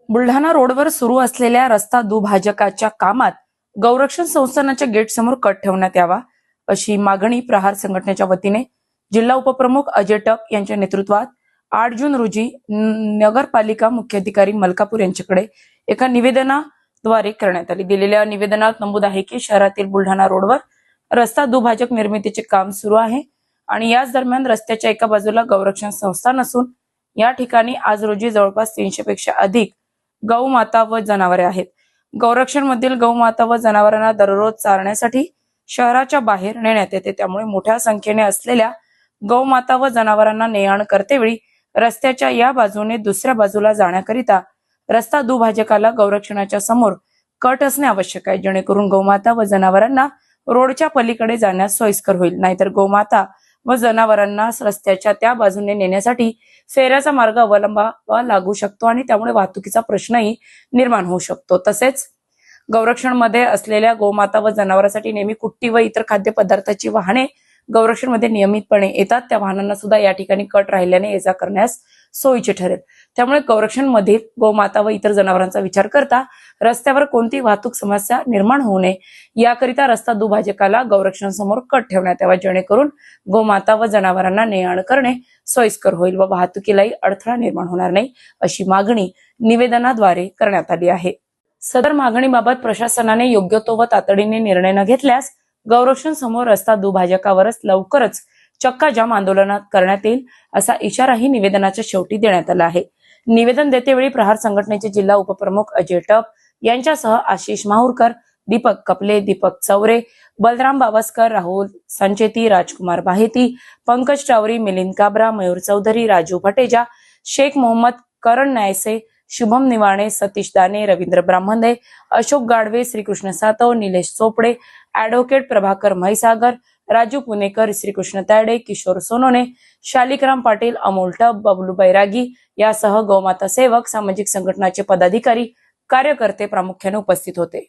बुलढाणा रोडवर सुरू असलेल्या रस्ता दुभाजकाच्या कामात गौरक्षण संस्थानाच्या गेट समोर कट ठेवण्यात यावा अशी मागणी प्रहार संघटनेच्या वतीने जिल्हा उपप्रमुख अजय टप यांच्या नेतृत्वात 8 जून रोजी नगरपालिका मुख्याधिकारी मलकापूर यांच्याकडे एका निवेदनाद्वारे करण्यात आली। दिलेल्या निवेदनात नमूद आहे की शहरातील बुलढाणा रोडवर रस्ता दुभाजक निर्मितीचे काम सुरू आहे आणि याच दरम्यान रस्त्याच्या एका बाजूला गौरक्षण संस्था नसून या ठिकाणी आज रोजी जवळपास 300 पेक्षा अधिक गौमाता व जनावरे आहेत। गौरक्षण मधील गौमाता व जनावरांना दररोज चारण्यासाठी शहराच्या बाहेर नेण्यात येते, त्यामुळे मोठ्या संख्येने असलेल्या गौमाता व जनावरांना ने-आण करतेवेळी रस्त्याच्या या बाजूने दुसऱ्या बाजूला जाण्याकरिता रस्ता दुभाजकाला गौरक्षणाच्या समोर कट असणे आवश्यक आहे, जेणेकरून गौमाता व जनावरांना रोडच्या पलीकडे जाण्यास सोयीस्कर होईल। नाहीतर गौमाता व जनावरांना रस्त्याच्या त्या बाजूने नेण्यासाठी फेऱ्याचा मार्ग अवलंबावा लागू शकतो आणि त्यामुळे वाहतुकीचा प्रश्नही निर्माण होऊ शकतो। तसेच गौरक्षण मध्ये असलेल्या गोमाता व जनावरांसाठी नेहमी कुट्टी व इतर खाद्यपदार्थाची वाहने गौरक्षण मध्ये नियमितपणे येतात, त्या वाहनांना सुद्धा या ठिकाणी कट राहिल्याने ये जा करण्यास सोयीचे ठरेल। त्यामुळे गौरक्षण मधील गोमाता व इतर जनावरांचा विचार करता रस्त्यावर कोणती वाहतूक समस्या निर्माण होऊ नये याकरिता रस्ता दुभाजकाला गौरक्षण समोर कट ठेवण्यात यावा, जेणेकरून गोमाता व जनावरांना ने-आण करणे सोयीस्कर होईल व वाहतुकीलाही अडथळा निर्माण होणार नाही अशी मागणी निवेदनाद्वारे करण्यात आली आहे। सदर मागणीबाबत प्रशासनाने योग्य तो व तातडीने निर्णय न घेतल्यास गौरक्षण समोर रस्ता दुभाजकावरच लवकरच चक्काजाम आंदोलन करण्यात येईल असा इशाराही निवेदनाच्या शेवटी देण्यात आला आहे। निवेदन देतेवेळी प्रहार संघटनेचे जिल्हा उपप्रमुख अजय टप यांच्यासह आशिष माहुरकर, दीपक कपले, दीपक चौरे, बलराम बावस्कर, राहुल संचेती, राजकुमार बाहेती, पंकज टावरी, मिलिंद काबरा, मयूर चौधरी, राजू भटेजा, शेख मोहम्मद, करण नायसे, शुभम निवाणे, सतीश दाने, रवींद्र ब्राह्मणे, अशोक गाडवे, श्रीकृष्ण सातव, निलेश चोपडे, ॲडव्होकेट प्रभाकर म्हैसागर, राजू पुणेकर, श्रीकृष्ण तायडे, किशोर सोनोने, शालिकराम पाटील, अमोल टप, बबलू बैरागी यासह गौमाता सेवक, सामाजिक संघटनाचे पदाधिकारी, कार्यकर्ते प्रामुख्याने उपस्थित होते।